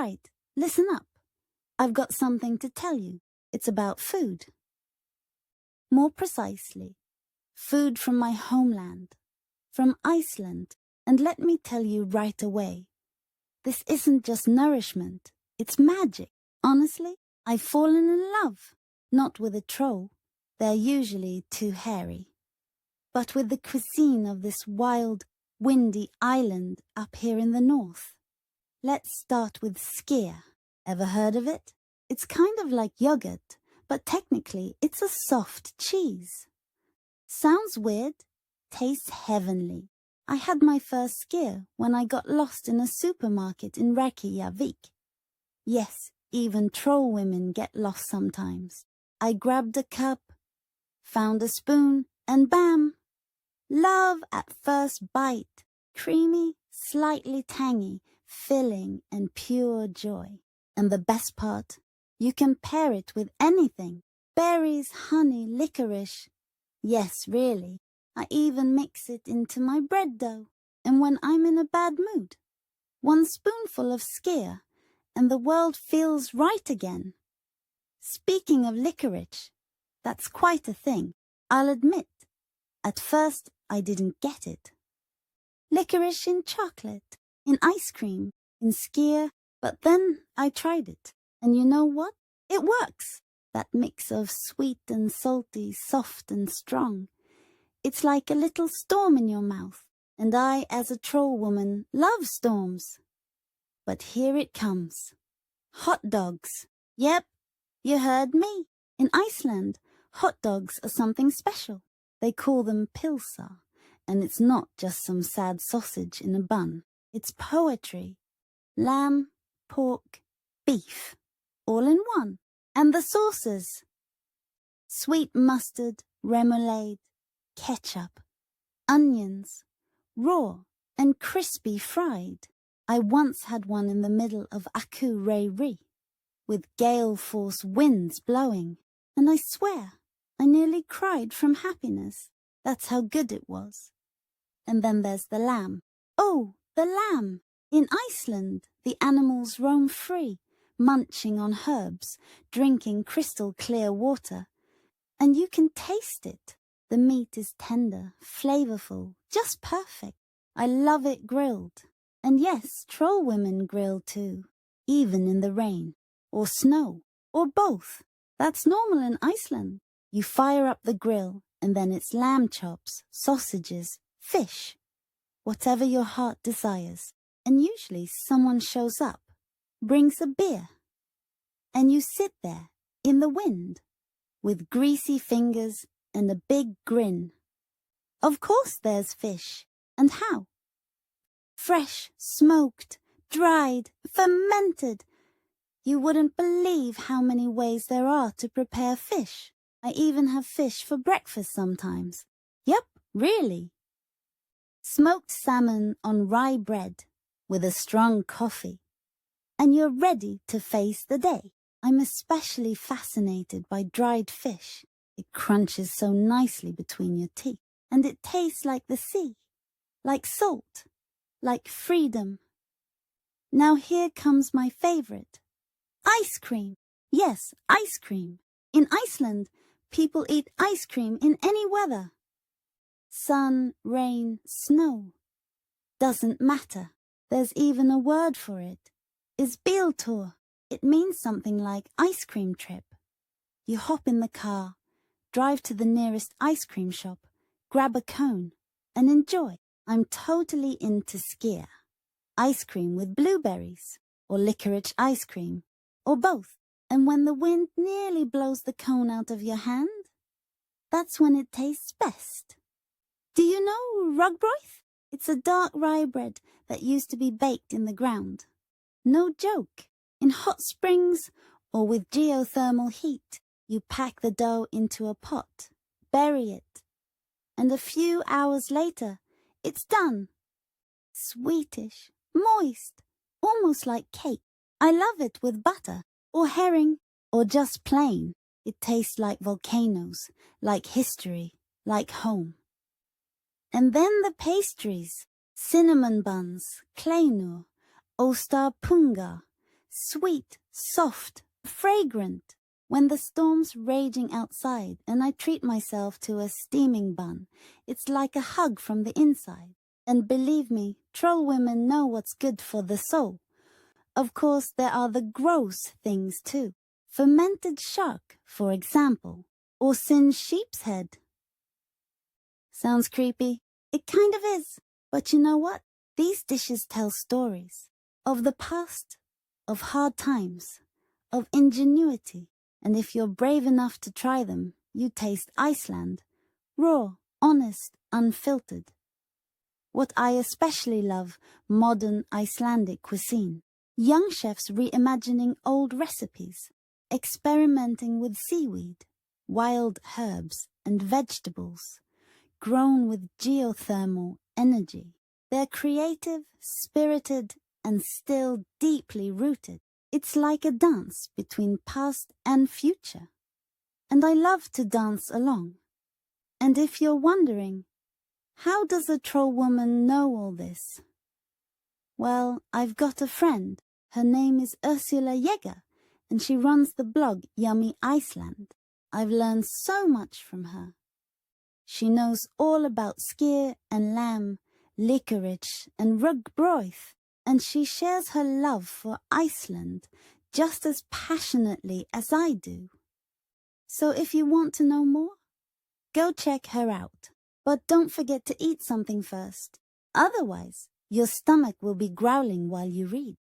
right, listen up. I've got something to tell you. It's about food. More precisely, food from my homeland, from Iceland. And let me tell you right away, this isn't just nourishment, it's magic. Honestly, I've fallen in love, not with a troll, they're usually too hairy, but with the cuisine of this wild, windy island up here in the north. Let's start with skyr. Ever heard of it? It's kind of like yogurt, but technically it's a soft cheese. Sounds weird, tastes heavenly. I had my first skyr when I got lost in a supermarket in Reykjavik. Yes, even troll women get lost sometimes. I grabbed a cup, found a spoon, and bam! Love at first bite. Creamy, slightly tangy, filling, and pure joy. And the best part, you can pair it with anything. Berries, honey, licorice. Yes, really. I even mix it into my bread dough. And when I'm in a bad mood, one spoonful of skyr, and the world feels right again. Speaking of licorice, that's quite a thing, I'll admit. At first, I didn't get it. Licorice in chocolate, in ice cream, in skyr, but then I tried it. And you know what? It works. That mix of sweet and salty, soft and strong. It's like a little storm in your mouth. And I, as a troll woman, love storms. But here it comes. Hot dogs. Yep, you heard me. In Iceland, hot dogs are something special. They call them pilsa, and it's not just some sad sausage in a bun. It's poetry. Lamb, pork, beef, all in one. And the sauces. Sweet mustard, remoulade, ketchup, onions, raw and crispy fried. I once had one in the middle of Akureyri, with gale-force winds blowing, and I swear I nearly cried from happiness. That's how good it was. And then there's the lamb. Oh, the lamb! In Iceland, the animals roam free, munching on herbs, drinking crystal-clear water. And you can taste it. The meat is tender, flavorful, just perfect. I love it grilled. And yes, troll women grill too, even in the rain, or snow, or both. That's normal in Iceland. You fire up the grill, and then it's lamb chops, sausages, fish, whatever your heart desires. And usually someone shows up, brings a beer, and you sit there in the wind with greasy fingers and a big grin. Of course there's fish, and how? Fresh, smoked, dried, fermented. You wouldn't believe how many ways there are to prepare fish. I even have fish for breakfast sometimes. Yep, really. Smoked salmon on rye bread with a strong coffee. And you're ready to face the day. I'm especially fascinated by dried fish. It crunches so nicely between your teeth. And it tastes like the sea, like salt, like freedom. Now here comes my favorite. Ice cream. Yes, ice cream. In Iceland, people eat ice cream in any weather. Sun, rain, snow. Doesn't matter. There's even a word for it. It's bíltúr. It means something like ice cream trip. You hop in the car, drive to the nearest ice cream shop, grab a cone, and enjoy. I'm totally into skyr. Ice cream with blueberries, or licorice ice cream, or both. And when the wind nearly blows the cone out of your hand, that's when it tastes best. Do you know rugbroith? It's a dark rye bread that used to be baked in the ground. No joke. In hot springs or with geothermal heat, you pack the dough into a pot, bury it, and a few hours later, it's done. Sweetish, moist, almost like cake. I love it with butter, or herring, or just plain. It tastes like volcanoes, like history, like home. And then the pastries, cinnamon buns, kleinur, ostapunga, Sweet, soft, fragrant. When the storm's raging outside and I treat myself to a steaming bun, it's like a hug from the inside. And believe me, troll women know what's good for the soul. Of course, there are the gross things too. Fermented shark, for example, or singed sheep's head. Sounds creepy? It kind of is. But you know what? These dishes tell stories of the past, of hard times, of ingenuity. And if you're brave enough to try them, you taste Iceland. Raw, honest, unfiltered. What I especially love, modern Icelandic cuisine. Young chefs reimagining old recipes, experimenting with seaweed, wild herbs and vegetables, grown with geothermal energy. They're creative, spirited, and still deeply rooted. It's like a dance between past and future. And I love to dance along. And if you're wondering, how does a troll woman know all this? Well, I've got a friend. Her name is Ursula Jäger, and she runs the blog Yummy Iceland. I've learned so much from her. She knows all about skyr and lamb, licorice and rugbroith, and she shares her love for Iceland just as passionately as I do. So if you want to know more, go check her out. But don't forget to eat something first. Otherwise, your stomach will be growling while you read.